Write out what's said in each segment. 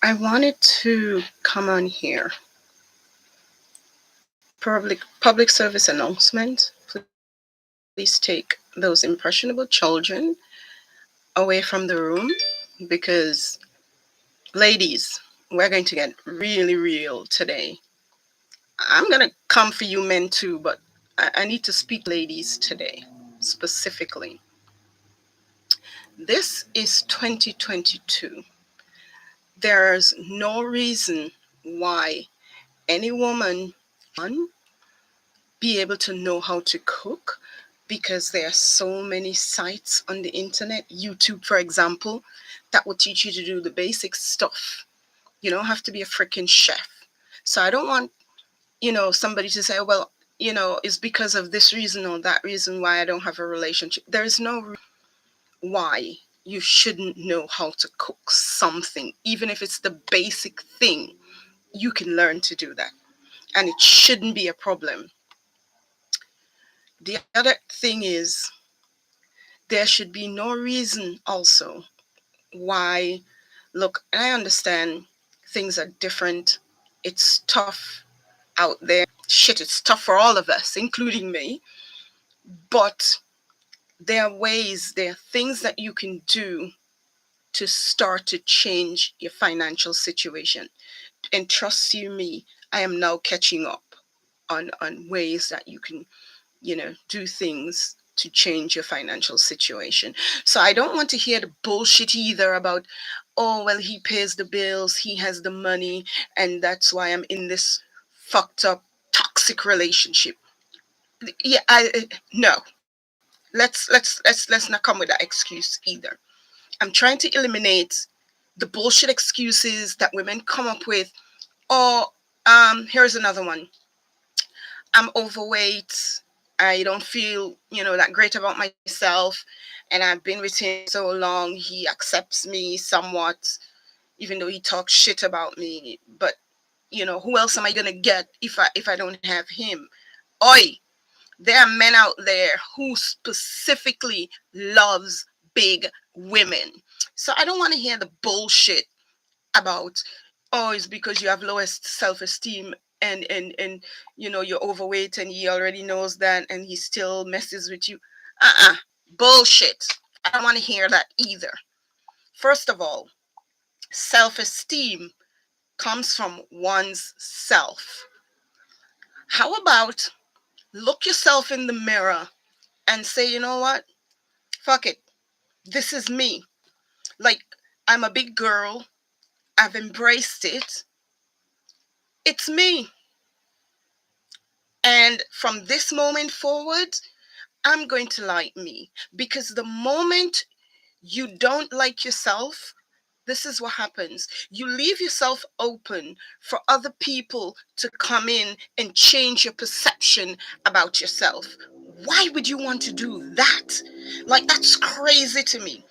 I wanted to come on here. Public service announcement. Please take those impressionable children away from the room because, ladies, we're going to get really real today. I'm going to come for you men too, but I need to speak to ladies today specifically. This is 2022. There's no reason why any woman be able to know how to cook because there are so many sites on the internet, YouTube, for example, that will teach you to do the basic stuff. You don't have to be a freaking chef. So I don't want, somebody to say, well, it's because of this reason or that reason why I don't have a relationship. There is no reason why you shouldn't know how to cook something, even if it's the basic thing. You can learn to do that, and it shouldn't be a problem. The other thing is, there should be no reason also why, look, I understand things are different. It's tough out there. Shit, it's tough for all of us, including me. But there are ways, there are things that you can do to start to change your financial situation. And trust you me, I am now catching up on ways that you can, do things to change your financial situation. So I don't want to hear the bullshit either about, oh, well, he pays the bills, he has the money, and that's why I'm in this fucked up toxic relationship. Yeah, no. Let's not come with that excuse either. I'm trying to eliminate the bullshit excuses that women come up with. Or here's another one. I'm overweight. I don't feel, that great about myself. And I've been with him so long. He accepts me somewhat, even though he talks shit about me. But, who else am I gonna get if I don't have him? Oi, there are men out there who specifically loves big women. So I don't want to hear the bullshit about, oh, it's because you have lowest self-esteem, and you're overweight and he already knows that and he still messes with you. Bullshit. I don't want to hear that either. First of all, self-esteem comes from one's self. How about look yourself in the mirror and say, you know what, fuck it, this is me. Like, I'm a big girl, I've embraced it, it's me. And from this moment forward, I'm going to like me. Because the moment you don't like yourself, this is what happens. You leave yourself open for other people to come in and change your perception about yourself. Why would you want to do that? Like, that's crazy to me.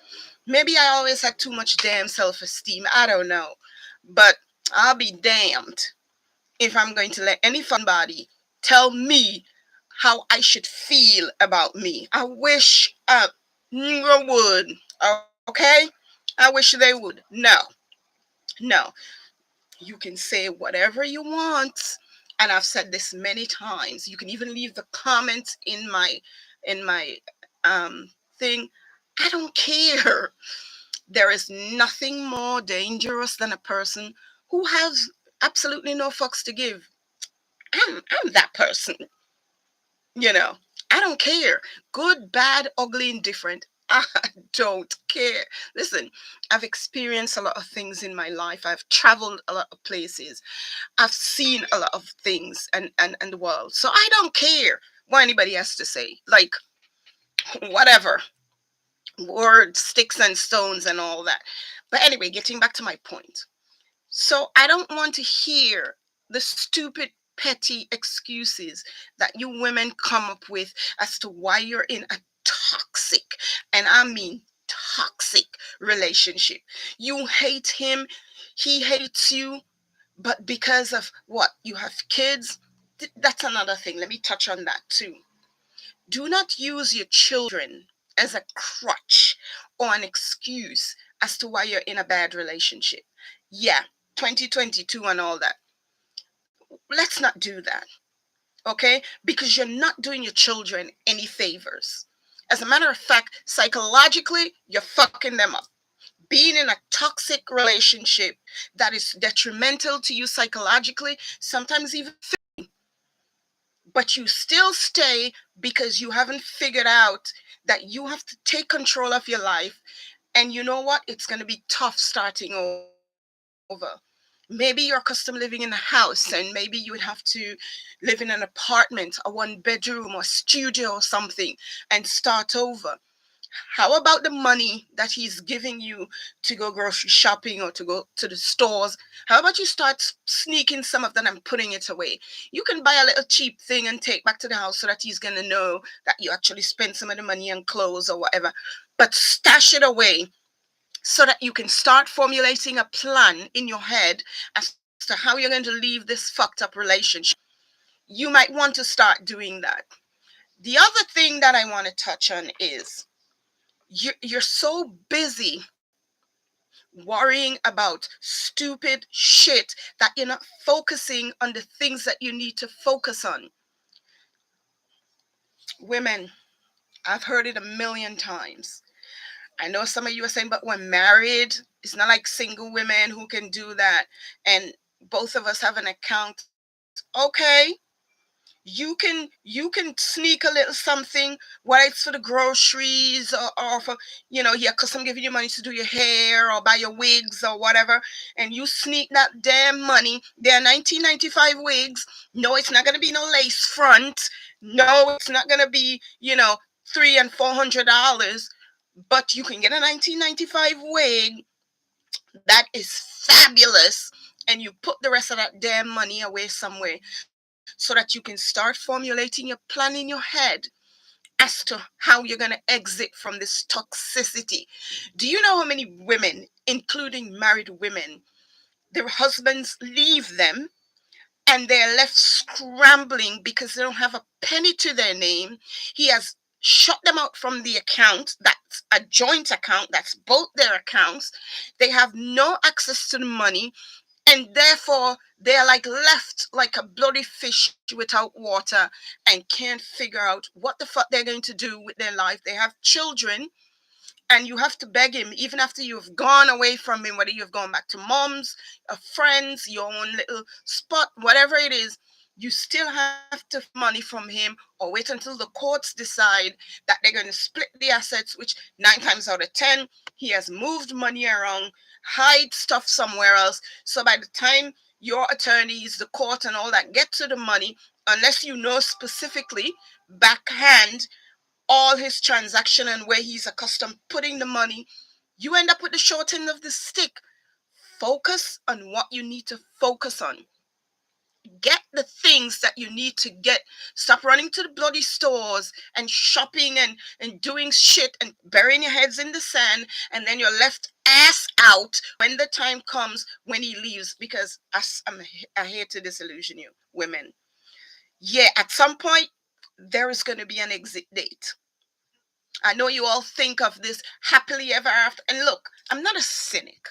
Maybe I always had too much damn self esteem. I don't know. But I'll be damned if I'm going to let any body tell me how I should feel about me. I wish they would. Okay? I wish they would. No. No. You can say whatever you want. And I've said this many times. You can even leave the comments in my thing. I don't care. There is nothing more dangerous than a person who has absolutely no fucks to give. I'm that person. You know, I don't care. Good, bad, ugly, indifferent. I don't care. Listen, I've experienced a lot of things in my life. I've traveled a lot of places. I've seen a lot of things and the world. So I don't care what anybody has to say. Like, whatever. Words, sticks and stones and all that. But anyway, getting back to my point. So I don't want to hear the stupid, petty excuses that you women come up with as to why you're in a toxic, and I mean toxic, relationship. You hate him, he hates you, but because of what? You have kids? That's another thing. Let me touch on that too. Do not use your children as a crutch or an excuse as to why you're in a bad relationship. Yeah, 2022 and all that. Let's not do that, okay? Because you're not doing your children any favors. As a matter of fact, psychologically, you're fucking them up. Being in a toxic relationship that is detrimental to you psychologically, sometimes even, but you still stay because you haven't figured out that you have to take control of your life. And you know what? It's going to be tough starting over. Maybe you're accustomed living in a house, and maybe you would have to live in an apartment, a one bedroom or studio or something, and start over. How about the money that he's giving you to go grocery shopping or to go to the stores? How about you start sneaking some of that and putting it away? You can buy a little cheap thing and take back to the house so that he's going to know that you actually spent some of the money on clothes or whatever. But stash it away so that you can start formulating a plan in your head as to how you're going to leave this fucked up relationship. You might want to start doing that. The other thing that I want to touch on is you're so busy worrying about stupid shit that you're not focusing on the things that you need to focus on. Women, I've heard it a million times. I know some of you are saying, but we're married. It's not like single women who can do that. And both of us have an account. Okay, you can sneak a little something, whether it's for the groceries or for, yeah, cause I'm giving you money to do your hair or buy your wigs or whatever, and you sneak that damn money. They're 1995 wigs. No, it's not gonna be no lace front. No, it's not gonna be, $300 and $400. But you can get a 1995 wig that is fabulous, and you put the rest of that damn money away somewhere so that you can start formulating your plan in your head as to how you're going to exit from this toxicity. Do you know how many women, including married women, their husbands leave them and they're left scrambling because they don't have a penny to their name? He has shut them out from the account that's a joint account, that's both their accounts. They have no access to the money, and therefore they are like left like a bloody fish without water and can't figure out what the fuck they're going to do with their life. They have children, and you have to beg him even after you've gone away from him, whether you've gone back to mom's, friends, your own little spot, whatever it is. You still have to money from him or wait until the courts decide that they're going to split the assets, which 9 times out of 10 he has moved money around, hide stuff somewhere else. So by the time your attorneys, the court, and all that get to the money, unless you know specifically backhand all his transaction and where he's accustomed putting the money, you end up with the short end of the stick. Focus on what you need to focus on. Get the things that you need to get. Stop running to the bloody stores and shopping and doing shit and burying your heads in the sand, and then you're left ass out when the time comes when he leaves. Because I hate to disillusion you, women. Yeah, at some point there is going to be an exit date. I know you all think of this happily ever after. And look, I'm not a cynic.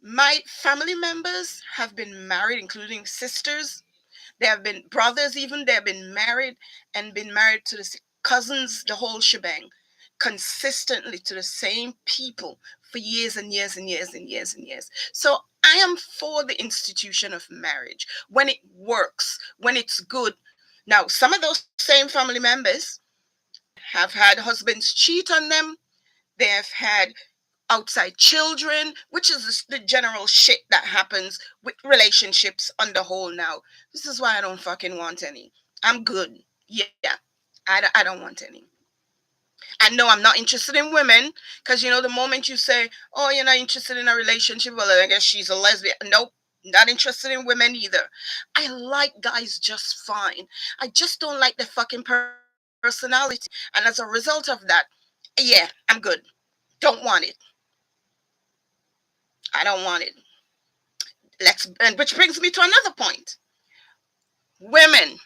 My family members have been married, including sisters. There have been brothers, even. They have been married and been married to the cousins, the whole shebang, consistently to the same people for years and years and years and years and years. So I am for the institution of marriage when it works, when it's good. Now, some of those same family members have had husbands cheat on them. They have had outside children, which is the general shit that happens with relationships on the whole now. This is why I don't fucking want any. I'm good. Yeah. I don't want any. And no, I'm not interested in women, because, the moment you say, oh, you're not interested in a relationship, well, I guess she's a lesbian. Nope. Not interested in women either. I like guys just fine. I just don't like the fucking personality. And as a result of that, yeah, I'm good. Don't want it. I don't want it. And which brings me to another point. Women,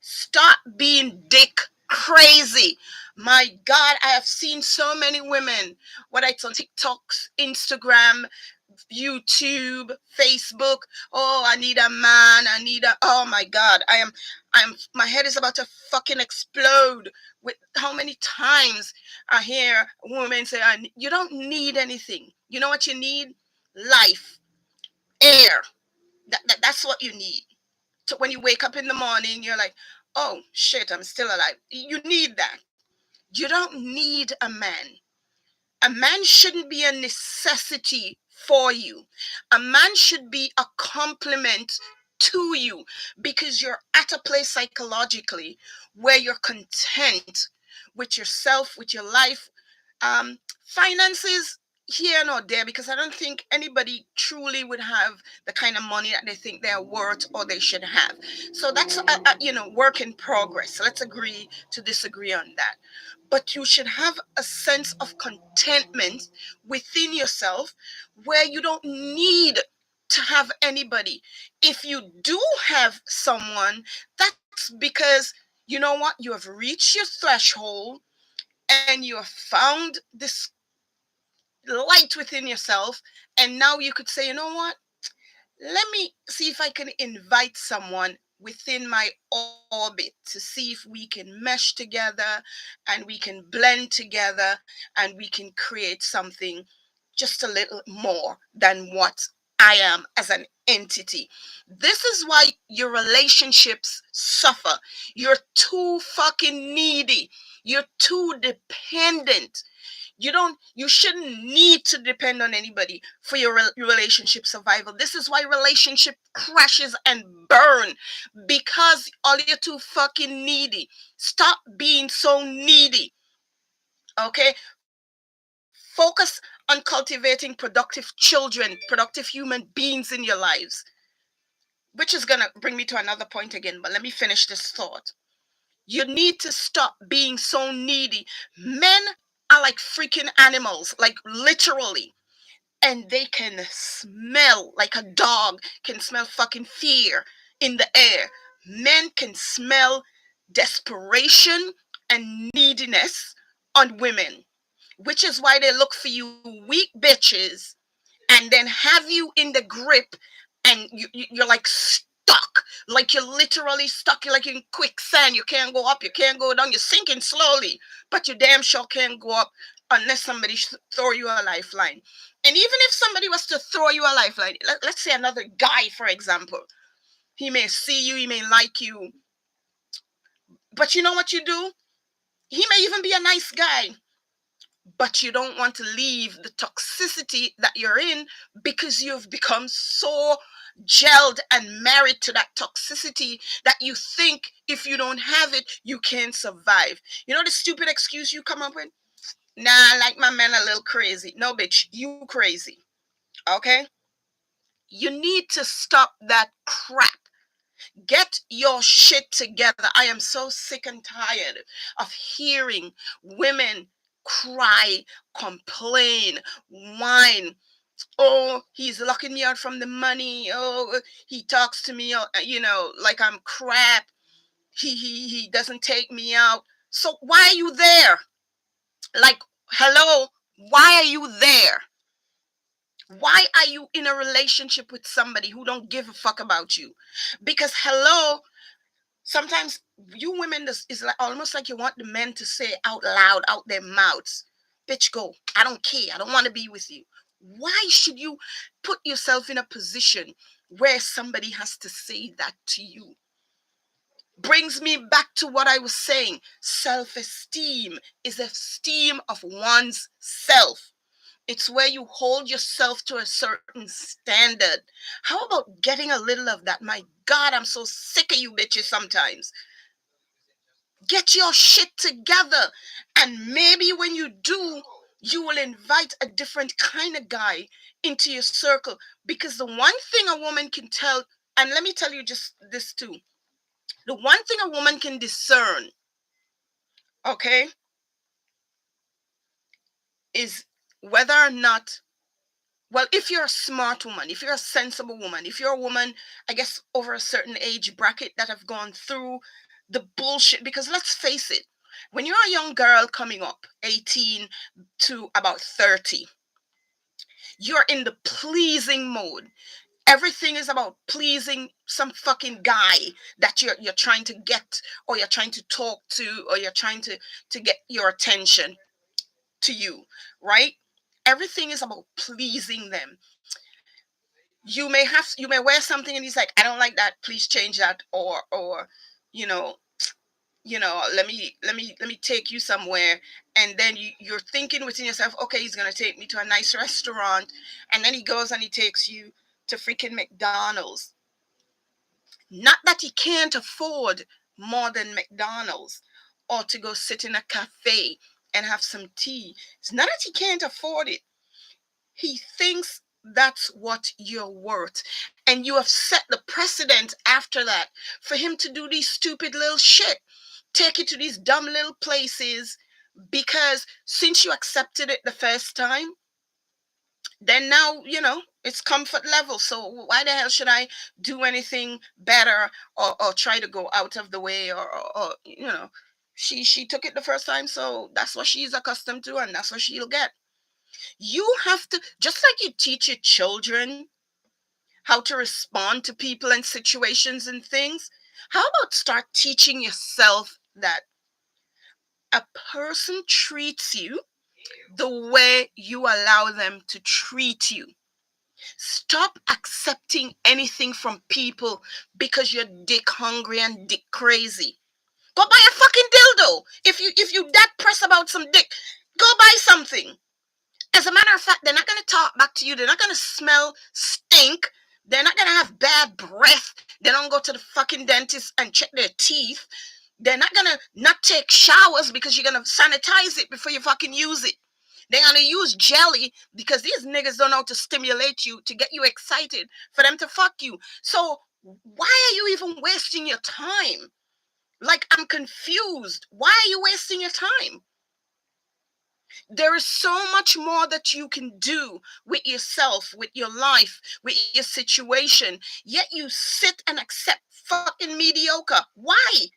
stop being dick crazy. My God, I have seen so many women, whether it's on TikToks, Instagram, YouTube, Facebook. Oh, I need a man. I need a. Oh my God, My head is about to fucking explode with how many times I hear women say, "You don't need anything. You know what you need? Life, air. That's what you need." So when you wake up in the morning, you're like, "Oh shit, I'm still alive." You need that. You don't need a man. A man shouldn't be a necessity for you. A man should be a complement to you because you're at a place psychologically where you're content with yourself, with your life. Finances here nor there, because I don't think anybody truly would have the kind of money that they think they're worth or they should have. So that's a work in progress. Let's agree to disagree on that, but you should have a sense of contentment within yourself where you don't need to have anybody. If you do have someone, that's because you know what? You have reached your threshold and you have found this light within yourself. And now you could say, you know what? Let me see if I can invite someone within my orbit to see if we can mesh together and we can blend together and we can create something just a little more than what I am as an entity. This is why your relationships suffer. You're too fucking needy. You're too dependent. You shouldn't need to depend on anybody for your relationship survival. This is why relationship crashes and burn, because all you're too fucking needy. Stop being so needy. Okay, focus on cultivating productive children, productive human beings in your lives, which is gonna bring me to another point again, but let me finish this thought. You need to stop being so needy. Men are like freaking animals, like literally. And they can smell, like a dog can smell fucking fear in the air. Men can smell desperation and neediness on women, which is why they look for you weak bitches and then have you in the grip, and you're like stuck, like you're literally stuck. You're like in quicksand. You can't go up, you can't go down, you're sinking slowly, but you damn sure can't go up unless somebody throw you a lifeline. And even if somebody was to throw you a lifeline, let's say another guy, for example, he may see you, he may like you, but you know what you do? He may even be a nice guy, but you don't want to leave the toxicity that you're in because you've become so gelled and married to that toxicity that you think if you don't have it, you can't survive. You know the stupid excuse you come up with? Nah, I like my man a little crazy. No, bitch, you crazy. Okay? You need to stop that crap. Get your shit together. I am so sick and tired of hearing women cry, complain, whine. Oh, he's locking me out from the money. Oh, he talks to me, like I'm crap. He doesn't take me out. So why are you there? Like, hello, why are you there? Why are you in a relationship with somebody who don't give a fuck about you? Because hello, sometimes you women is like almost like you want the men to say out loud out their mouths, bitch, go, I don't care, I don't want to be with you. Why should you put yourself in a position where somebody has to say that to you? Brings me back to what I was saying. Self-esteem is esteem of one's self. It's where you hold yourself to a certain standard. How about getting a little of that? My God, I'm so sick of you bitches sometimes. Get your shit together. And maybe when you do, you will invite a different kind of guy into your circle. Because the one thing a woman can tell, and let me tell you just this too, the one thing a woman can discern, okay, is whether or not, well, if you're a smart woman, if you're a sensible woman, if you're a woman, I guess, over a certain age bracket that have gone through the bullshit, because let's face it, when you're a young girl coming up, 18 to about 30, You're in the pleasing mode. Everything is about pleasing some fucking guy that you're trying to get, or you're trying to talk to, or you're trying to get your attention to you, right? Everything is about pleasing them. You may wear something and he's like, I don't like that, please change that, or you know let me take you somewhere, and then you're thinking within yourself, okay, he's gonna take me to a nice restaurant, and then he goes and he takes you to freaking McDonald's. Not that he can't afford more than McDonald's, or to go sit in a cafe and have some tea. It's not that he can't afford it. He thinks that's what you're worth. And you have set the precedent after that for him to do these stupid little shit. Take you to these dumb little places, because since you accepted it the first time, then now, it's comfort level. So why the hell should I do anything better, or try to go out of the way, or she took it the first time, so that's what she's accustomed to, and that's what she'll get. You have to, just like you teach your children how to respond to people and situations and things, how about start teaching yourself that a person treats you the way you allow them to treat you. Stop accepting anything from people because you're dick hungry and dick crazy. Go buy a fucking dildo. If you that press about some dick, go buy something. As a matter of fact, they're not gonna talk back to you. They're not gonna smell stink. They're not gonna have bad breath. They don't go to the fucking dentist and check their teeth. They're not gonna not take showers because you're gonna sanitize it before you fucking use it. They're gonna use jelly because these niggas don't know how to stimulate you to get you excited for them to fuck you. So why are you even wasting your time? Like, I'm confused. Why are you wasting your time? There is so much more that you can do with yourself, with your life, with your situation. Yet you sit and accept fucking mediocre. Why?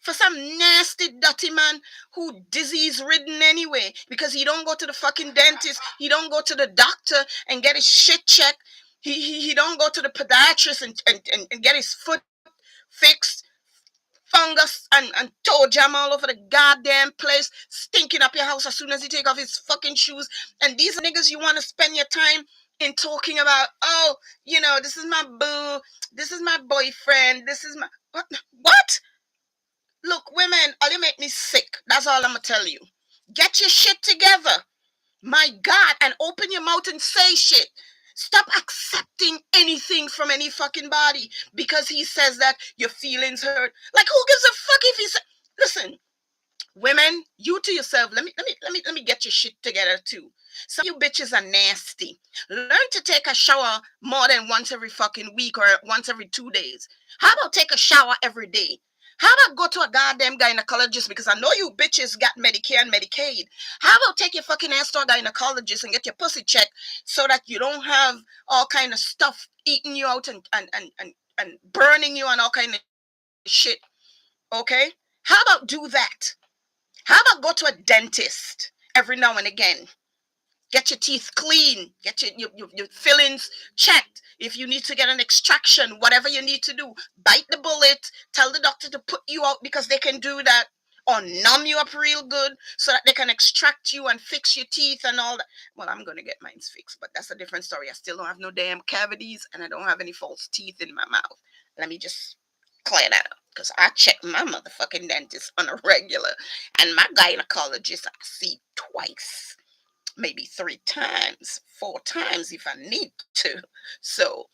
For some nasty, dirty man who disease ridden anyway, because he don't go to the fucking dentist, he don't go to the doctor and get his shit checked. He don't go to the podiatrist and get his foot fixed. Fungus and toe jam all over the goddamn place, stinking up your house as soon as he take off his fucking shoes. And these niggas you want to spend your time in talking about, oh, this is my boo, this is my boyfriend, this is my what? Look, women, all you make me sick. That's all I'm gonna tell you. Get your shit together. My God, and open your mouth and say shit. Stop accepting anything from any fucking body because he says that your feelings hurt. Like, who gives a fuck if he said? Listen, women, you to yourself. Let me get your shit together too. Some of you bitches are nasty. Learn to take a shower more than once every fucking week or once every 2 days. How about take a shower every day? How about go to a goddamn gynecologist, because I know you bitches got Medicare and Medicaid. How about take your fucking ass to a gynecologist and get your pussy checked so that you don't have all kind of stuff eating you out and burning you and all kind of shit. Okay? How about do that? How about go to a dentist every now and again? Get your teeth clean. Get your fillings checked. If you need to get an extraction, whatever you need to do, bite the bullet. Tell the doctor to put you out because they can do that. Or numb you up real good so that they can extract you and fix your teeth and all that. Well, I'm going to get mine fixed, but that's a different story. I still don't have no damn cavities and I don't have any false teeth in my mouth. Let me just clear that up, because I check my motherfucking dentist on a regular, and my gynecologist I see twice, maybe 3 times, 4 times if I need to. So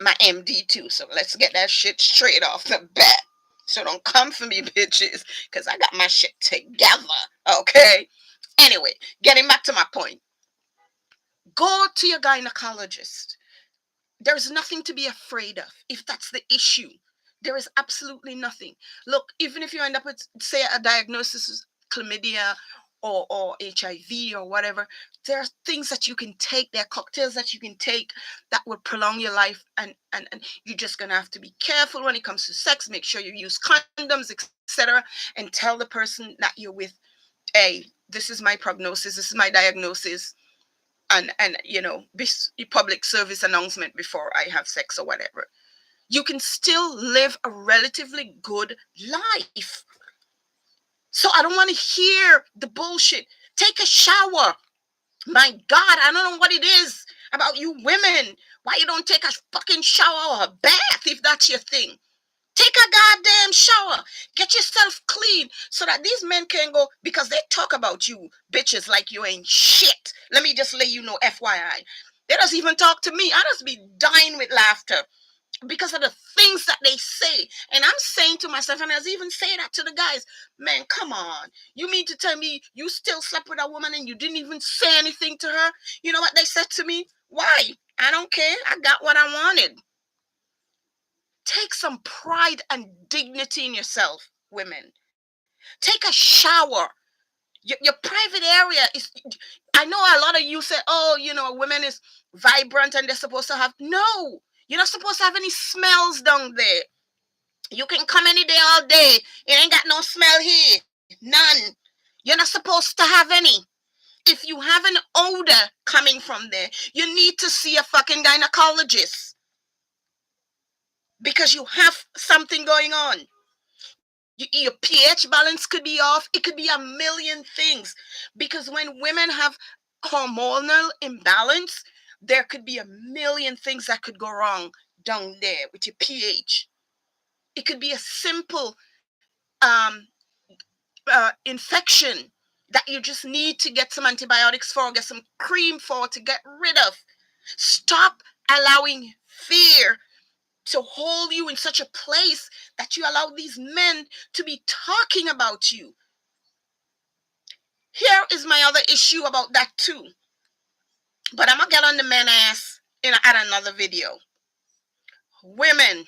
my MD too. So let's get that shit straight off the bat. So don't come for me, bitches, because I got my shit together. Okay. Anyway, getting back to my point. Go to your gynecologist. There's nothing to be afraid of if that's the issue. There is absolutely nothing. Look, even if you end up with, say, a diagnosis of chlamydia or HIV or whatever, there are things that you can take. There are cocktails that you can take that would prolong your life. And you're just going to have to be careful when it comes to sex. Make sure you use condoms, etc. And tell the person that you're with, hey, this is my prognosis. This is my diagnosis. and public service announcement before I have sex or whatever. You can still live a relatively good life. So I don't want to hear the bullshit. Take a shower. My God, I don't know what it is about you women. Why you don't take a fucking shower or a bath if that's your thing? Take a goddamn shower. Get yourself clean so that these men can go, because they talk about you bitches like you ain't shit. Let me just let you know, FYI. They don't even talk to me. I just be dying with laughter because of the things that they say. And I'm saying to myself, and I was even saying that to the guys, man, come on. You mean to tell me you still slept with a woman and you didn't even say anything to her? You know what they said to me? Why? I don't care. I got what I wanted. Take some pride and dignity in yourself, women. Take a shower. Your private area is. I know a lot of you say, oh, women is vibrant and they're supposed to have. No, you're not supposed to have any smells down there. You can come any day, all day. It ain't got no smell here. None. You're not supposed to have any. If you have an odor coming from there, you need to see a fucking gynecologist because you have something going on. Your pH balance could be off. It could be a million things. Because when women have hormonal imbalance, there could be a million things that could go wrong down there with your pH. It could be a simple infection that you just need to get some antibiotics for, get some cream for to get rid of. Stop allowing fear to hold you in such a place that you allow these men to be talking about you. Here is my other issue about that too. But I'm going to get on the men ass at another video. Women,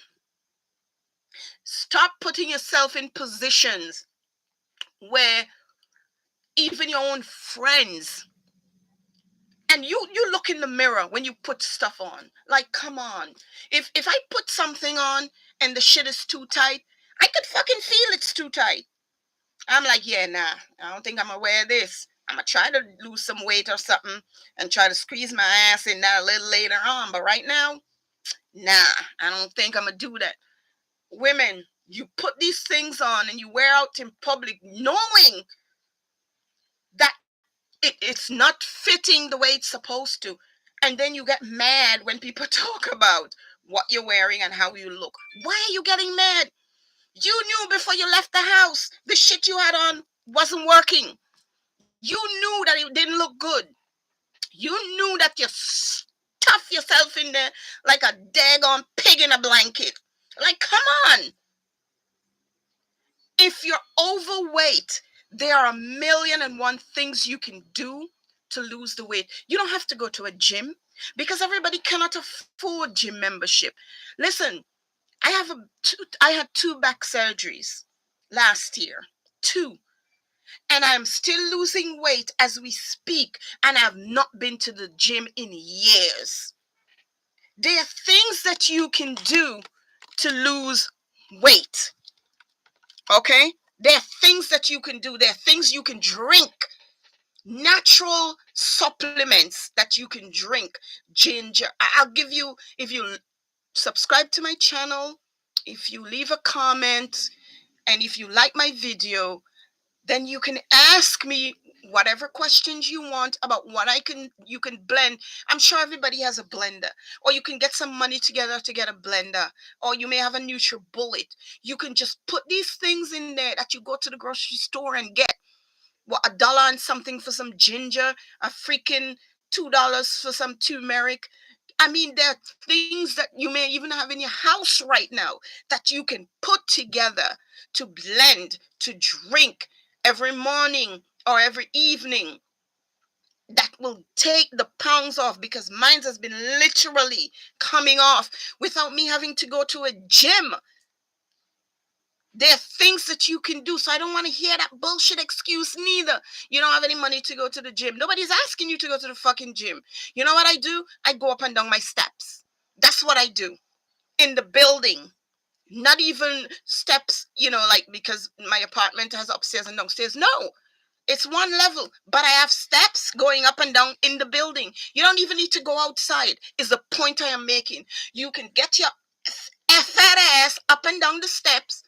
stop putting yourself in positions where even your own friends, and you look in the mirror when you put stuff on. Like, come on. If I put something on and the shit is too tight, I could fucking feel it's too tight. I'm like, yeah, nah, I don't think I'm gonna wear this. I'm gonna try to lose some weight or something and try to squeeze my ass in that a little later on. But right now, nah, I don't think I'm gonna do that. Women, you put these things on and you wear out in public knowing that it's not fitting the way it's supposed to. And then you get mad when people talk about what you're wearing and how you look. Why are you getting mad? You knew before you left the house the shit you had on wasn't working. You knew that it didn't look good. You knew that you stuff yourself in there like a daggone pig in a blanket. Like, come on. If you're overweight, there are 1,000,001 things you can do to lose the weight. You don't have to go to a gym because everybody cannot afford gym membership. Listen, I had 2 back surgeries last year. 2. And I'm still losing weight as we speak, and I've not been to the gym in years. There are things that you can do to lose weight. Okay? There are things that you can do. There are things you can drink. Natural supplements that you can drink. Ginger. I'll give you, if you subscribe to my channel, if you leave a comment, and if you like my video, then you can ask me whatever questions you want about what you can blend. I'm sure everybody has a blender, or you can get some money together to get a blender, or you may have a NutriBullet. You can just put these things in there that you go to the grocery store and get. What, $1 and something for some ginger, a freaking $2 for some turmeric. I mean, there are things that you may even have in your house right now that you can put together to blend, to drink every morning or every evening, that will take the pounds off, because mine has been literally coming off without me having to go to a gym. There are things that you can do. So I don't want to hear that bullshit excuse neither. You don't have any money to go to the gym. Nobody's asking you to go to the fucking gym. You know what I do? I go up and down my steps. That's what I do. In the building. Not even steps, like because my apartment has upstairs and downstairs. No. It's one level, but I have steps going up and down in the building. You don't even need to go outside, is the point I am making. You can get your fat ass up and down the steps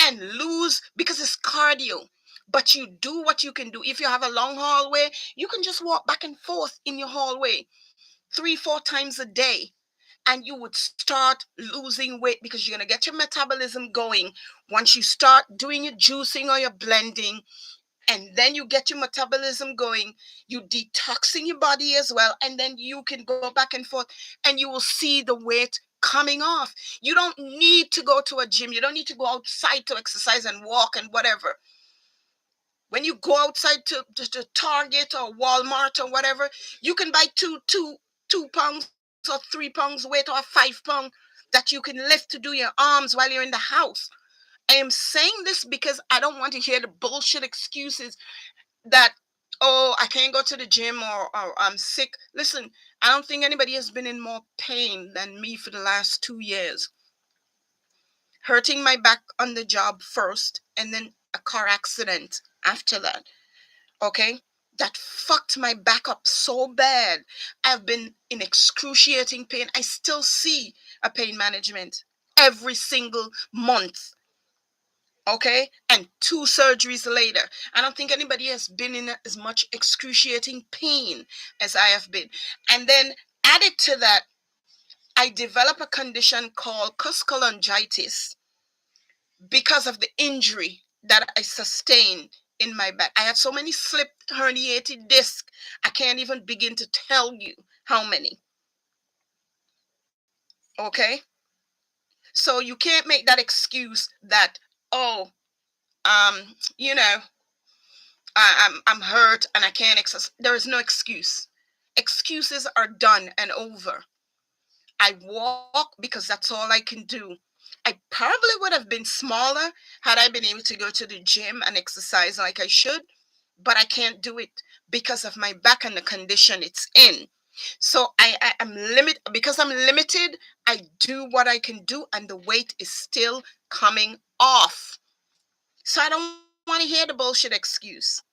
and lose because it's cardio. But you do what you can do. If you have a long hallway, you can just walk back and forth in your hallway 3-4 times a day. And you would start losing weight because you're going to get your metabolism going. Once you start doing your juicing or your blending, and then you get your metabolism going, you detoxing your body as well, and then you can go back and forth and you will see the weight coming off. You don't need to go to a gym, you don't need to go outside to exercise and walk and whatever. When you go outside to Target or Walmart or whatever, you can buy 2 pounds or 3 pounds weight or 5 pound that you can lift to do your arms while you're in the house. I am saying this because I don't want to hear the bullshit excuses that, oh, I can't go to the gym, or I'm sick. Listen, I don't think anybody has been in more pain than me for the last 2 years. Hurting my back on the job first, and then a car accident after that. Okay? That fucked my back up so bad. I've been in excruciating pain. I still see a pain management every single month. Okay, and 2 surgeries later, I don't think anybody has been in as much excruciating pain as I have been. And then added to that, I developed a condition called cusculangitis because of the injury that I sustained in my back. I had so many slipped herniated discs, I can't even begin to tell you how many. Okay, so you can't make that excuse that, oh, you know, I'm hurt and I can't exercise. There is no excuse. Excuses are done and over. I walk because that's all I can do. I probably would have been smaller had I been able to go to the gym and exercise like I should, but I can't do it because of my back and the condition it's in. So I am limit because I'm limited. I do what I can do, and the weight is still coming off. So I don't want to hear the bullshit excuse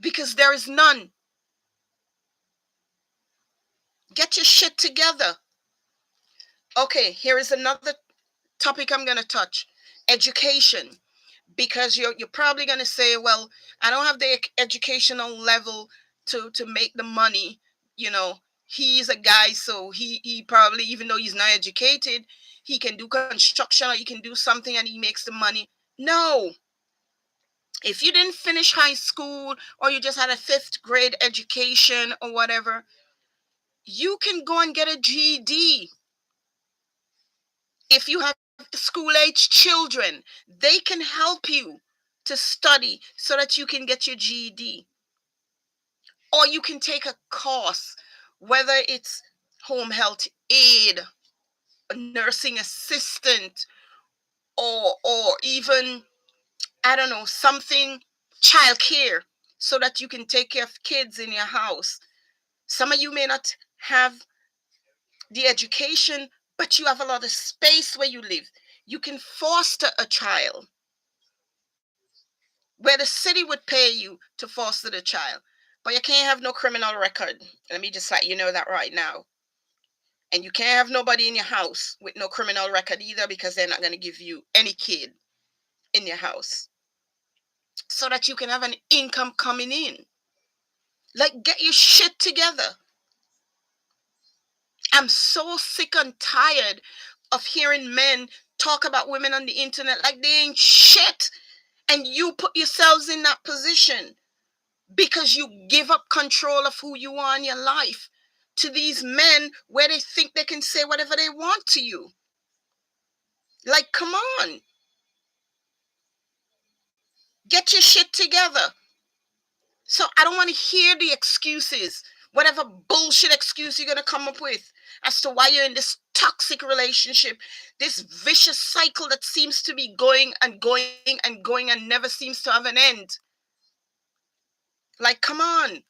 because there is none. Get your shit together. Okay, here is another topic I'm going to touch. Education. Because you're probably going to say, well, I don't have the educational level to make the money. You know, he's a guy, so he probably, even though he's not educated, he can do construction or he can do something and he makes the money. No. If you didn't finish high school or you just had a 5th grade education or whatever, you can go and get a GED. If you have school age children, they can help you to study so that you can get your GED. Or you can take a course, whether it's home health aid, a nursing assistant, or even, I don't know, something, childcare, so that you can take care of kids in your house. Some of you may not have the education, but you have a lot of space where you live. You can foster a child where the city would pay you to foster the child, but you can't have no criminal record. Let me just let you know that right now. And you can't have nobody in your house with no criminal record either, because they're not going to give you any kid in your house, so that you can have an income coming in. Like, get your shit together. I'm so sick and tired of hearing men talk about women on the internet like they ain't shit. And you put yourselves in that position because you give up control of who you are in your life to these men where they think they can say whatever they want to you. Like, come on. Get your shit together. So I don't want to hear the excuses, whatever bullshit excuse you're going to come up with as to why you're in this toxic relationship, this vicious cycle that seems to be going and going and going and never seems to have an end. Like, come on.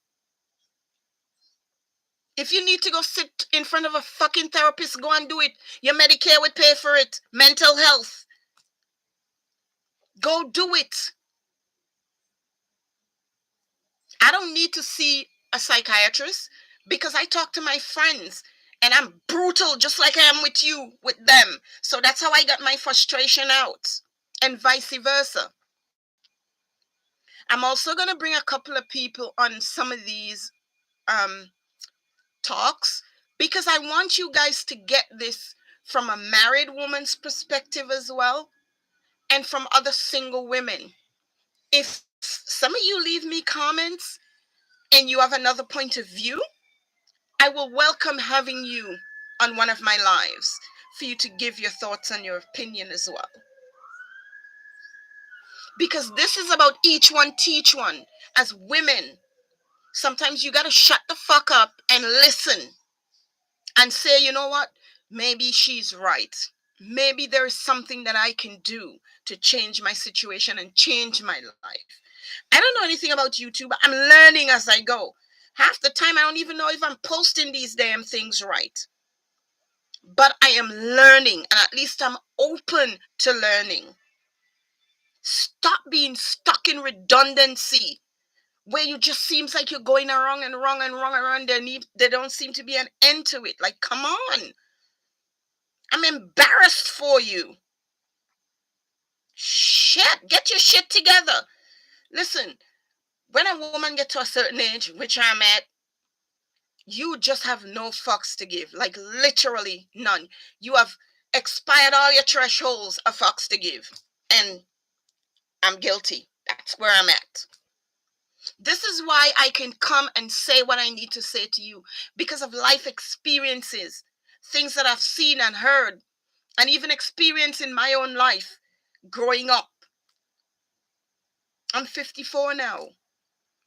If you need to go sit in front of a fucking therapist, go and do it. Your Medicare would pay for it. Mental health. Go do it. I don't need to see a psychiatrist because I talk to my friends and I'm brutal just like I am with you, with them. So that's how I got my frustration out, and vice versa. I'm also going to bring a couple of people on some of these um, talks because I want you guys to get this from a married woman's perspective as well, and from other single women. If some of you leave me comments and you have another point of view, I will welcome having you on one of my lives for you to give your thoughts and your opinion as well. Because this is about each one teach one. As women, sometimes you got to shut the fuck up and listen and say, you know what? Maybe she's right. Maybe there is something that I can do to change my situation and change my life. I don't know anything about YouTube. I'm learning as I go. Half the time, I don't even know if I'm posting these damn things right. But I am learning, and at least I'm open to learning. Stop being stuck in redundancy where you just seems like you're going wrong and wrong and wrong and wrong. There don't seem to be an end to it. Like, come on. I'm embarrassed for you. Shit, get your shit together. Listen, when a woman gets to a certain age, which I'm at, you just have no fucks to give. Like, literally none. You have expired all your thresholds of fucks to give. And I'm guilty. That's where I'm at. This is why I can come and say what I need to say to you, because of life experiences, things that I've seen and heard, and even experience in my own life growing up. I'm 54 now.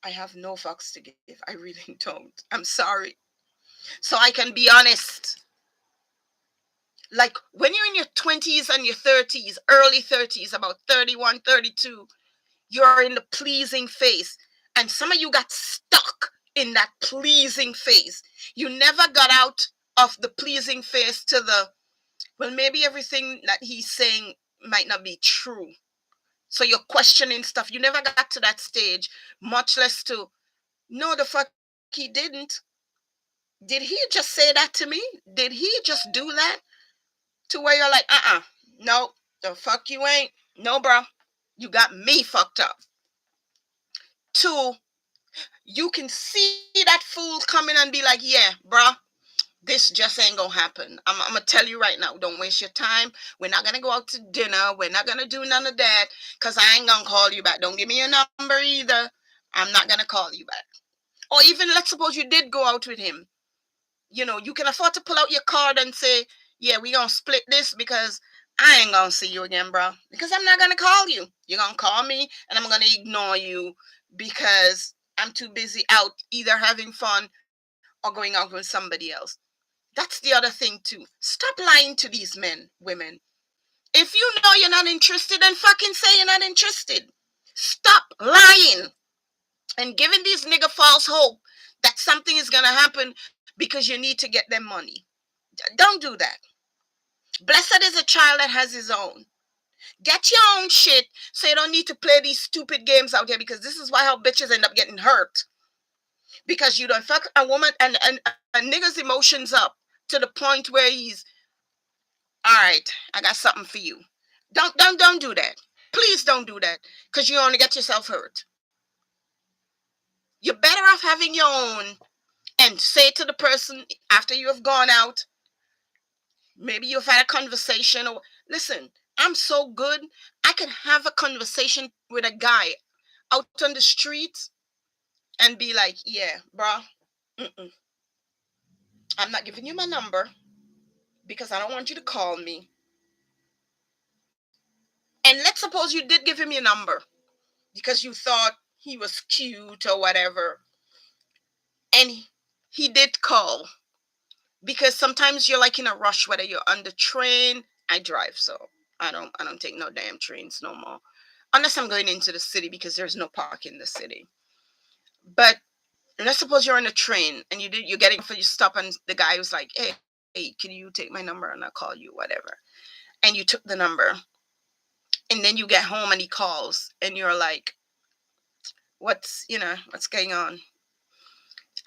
I have no fucks to give. I really don't. I'm sorry. So I can be honest. Like, when you're in your 20s and your 30s, early 30s, about 31, 32, you're in the pleasing phase. And some of you got stuck in that pleasing phase. You never got out of the pleasing phase to the, well, maybe everything that he's saying might not be true. So you're questioning stuff. You never got to that stage, much less to, no, the fuck he didn't. Did he just say that to me? Did he just do that? To where you're like, no, the fuck you ain't. No, bro. You got me fucked up. Two, you can see that fool coming and be like, yeah, bro, this just ain't gonna happen. I'm gonna tell you right now, don't waste your time. We're not gonna go out to dinner. We're not gonna do none of that because I ain't gonna call you back. Don't give me your number either. I'm not gonna call you back. Or even, let's suppose you did go out with him. You can afford to pull out your card and say, yeah, we gonna split this because I ain't gonna see you again, bro. Because I'm not gonna call you. You're gonna call me and I'm gonna ignore you because I'm too busy out either having fun or going out with somebody else. That's the other thing too. Stop lying to these men, women. If you know you're not interested, then fucking say you're not interested. Stop lying and giving these nigga false hope that something is gonna happen because you need to get them money. Don't do that. Blessed is a child that has his own. Get your own shit so you don't need to play these stupid games out here, because this is why how bitches end up getting hurt. Because you don't fuck a woman and a nigga's emotions up to the point where he's, all right, I got something for you. Don't do that. Please don't do that, because you only get yourself hurt. You're better off having your own and say to the person after you have gone out, maybe you've had a conversation, or listen, I'm so good, I can have a conversation with a guy out on the street and be like, yeah, bro, I'm not giving you my number because I don't want you to call me. And let's suppose you did give him your number because you thought he was cute or whatever, and he did call, because sometimes you're like in a rush, whether you're on the train. I drive, so I don't take no damn trains no more, unless I'm going into the city because there's no park in the city. But let's suppose you're on a train and you're getting for your stop, and the guy was like, hey, can you take my number and I'll call you, whatever. And you took the number, and then you get home and he calls and you're like, what's going on.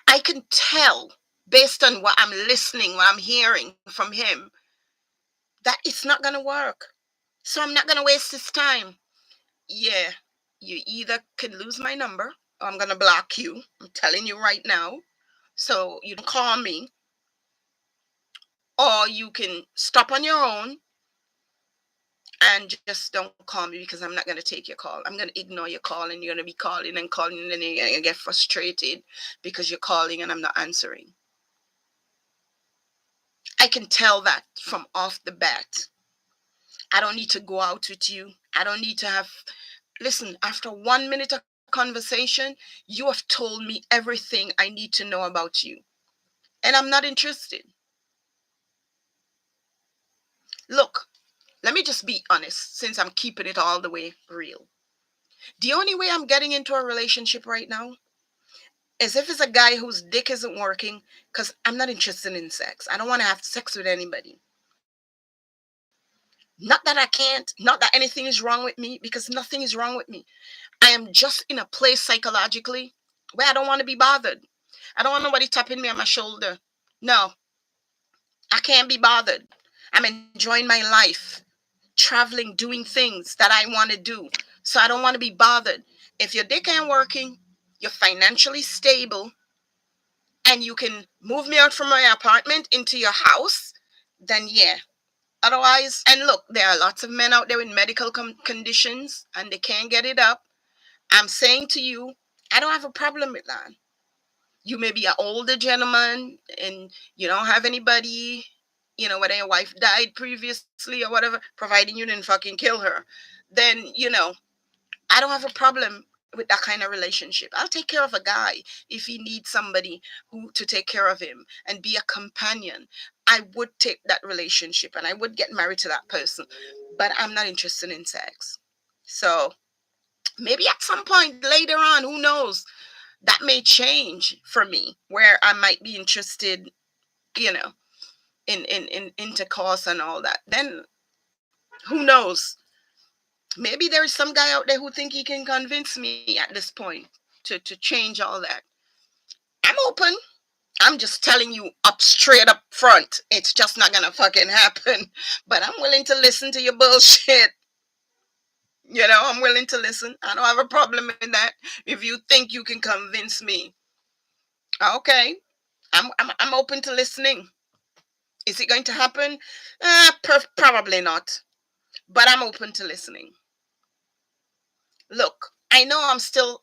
I can tell based on what I'm listening, what I'm hearing from him, that it's not going to work. So I'm not going to waste his time. Yeah, you either can lose my number or I'm going to block you. I'm telling you right now. So you don't call me, or you can stop on your own and just don't call me, because I'm not going to take your call. I'm going to ignore your call, and you're going to be calling and calling, and then you're going to get frustrated because you're calling and I'm not answering. I can tell that from off the bat. I don't need to go out with you. I don't need to have. Listen, after 1 minute of conversation, you have told me everything I need to know about you. And I'm not interested. Look, let me just be honest, since I'm keeping it all the way real. The only way I'm getting into a relationship right now is if it's a guy whose dick isn't working, because I'm not interested in sex. I don't want to have sex with anybody. Not that I can't, not that anything is wrong with me, because nothing is wrong with me. I am just in a place psychologically where I don't want to be bothered. I don't want nobody tapping me on my shoulder. No, I can't be bothered. I'm enjoying my life, traveling, doing things that I want to do. So I don't want to be bothered. If your dick ain't working, you're financially stable, and you can move me out from my apartment into your house, then yeah. Otherwise, and look, there are lots of men out there with medical conditions and they can't get it up. I'm saying to you, I don't have a problem with that. You may be an older gentleman and you don't have anybody, whether your wife died previously or whatever, providing you didn't fucking kill her, then, I don't have a problem with that kind of relationship. I'll take care of a guy if he needs somebody who to take care of him and be a companion. I would take that relationship and I would get married to that person. But I'm not interested in sex. So maybe at some point later on, who knows? That may change for me, where I might be interested, you know, in intercourse and all that. Then who knows? Maybe there is some guy out there who think he can convince me at this point to change all that. I'm open. I'm just telling you up straight up front. It's just not gonna fucking happen. But I'm willing to listen to your bullshit. I'm willing to listen. I don't have a problem with that. If you think you can convince me, okay. I'm open to listening. Is it going to happen? Probably not. But I'm open to listening. Look, I know I'm still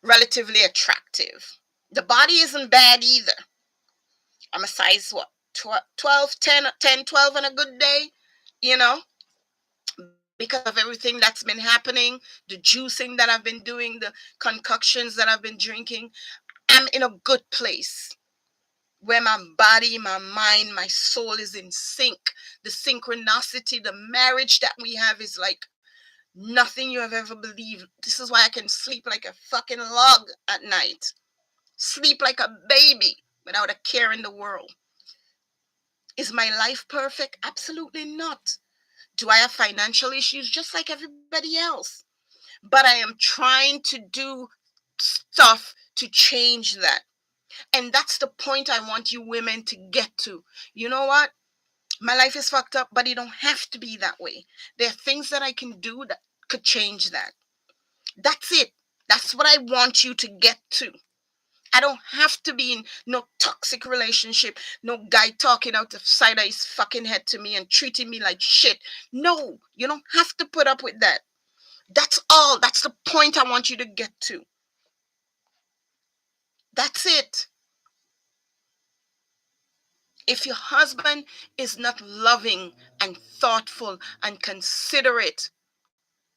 relatively attractive. The body isn't bad either. I'm a size what? 12, 10, 10, 12 on a good day, you know, because of everything that's been happening, the juicing that I've been doing, the concoctions that I've been drinking. I'm in a good place where my body, my mind, my soul is in sync. The synchronicity, the marriage that we have is like nothing you have ever believed. This is why I can sleep like a fucking log at night. Sleep like a baby without a care in the world. Is my life perfect? Absolutely not. Do I have financial issues just like everybody else? But I am trying to do stuff to change that. And that's the point I want you women to get to. You know what? My life is fucked up, but it don't have to be that way. There are things that I can do that could change that. That's it. That's what I want you to get to. I don't have to be in no toxic relationship, no guy talking out the side of his fucking head to me and treating me like shit. No, you don't have to put up with that. That's all. That's the point I want you to get to. That's it. If your husband is not loving and thoughtful and considerate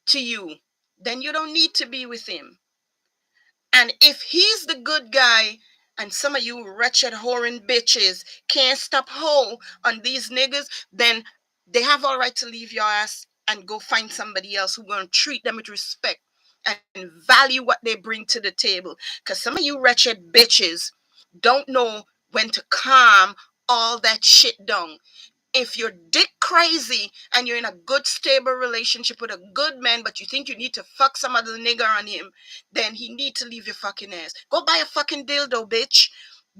to you, then you don't need to be with him. And if he's the good guy and some of you wretched whoring bitches can't stop hoe on these niggas, then they have all right to leave your ass and go find somebody else who gonna treat them with respect and value what they bring to the table. Because some of you wretched bitches don't know when to calm all that shit down. If you're dick crazy and you're in a good stable relationship with a good man, but you think you need to fuck some other nigger on him, then he need to leave your fucking ass. Go buy a fucking dildo, bitch.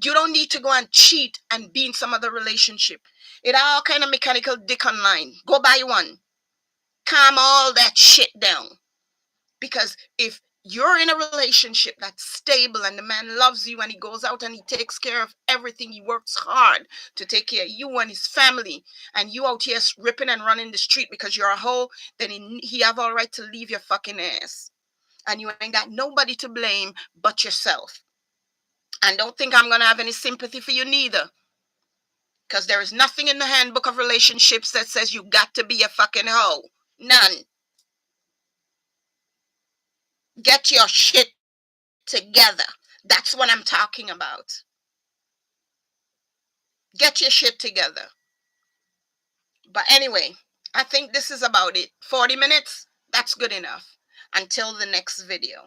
You don't need to go and cheat and be in some other relationship. It all kind of mechanical dick online. Go buy one. Calm all that shit down. Because if you're in a relationship that's stable and the man loves you and he goes out and he takes care of everything, he works hard to take care of you and his family, and you out here ripping and running the street because you're a hoe, then he have all right to leave your fucking ass. And you ain't got nobody to blame but yourself. And don't think I'm going to have any sympathy for you neither. Because there is nothing in the handbook of relationships that says you got to be a fucking hoe. None. Get your shit together. That's what I'm talking about. Get your shit together. But anyway, I think this is about it. 40 minutes? That's good enough. Until the next video.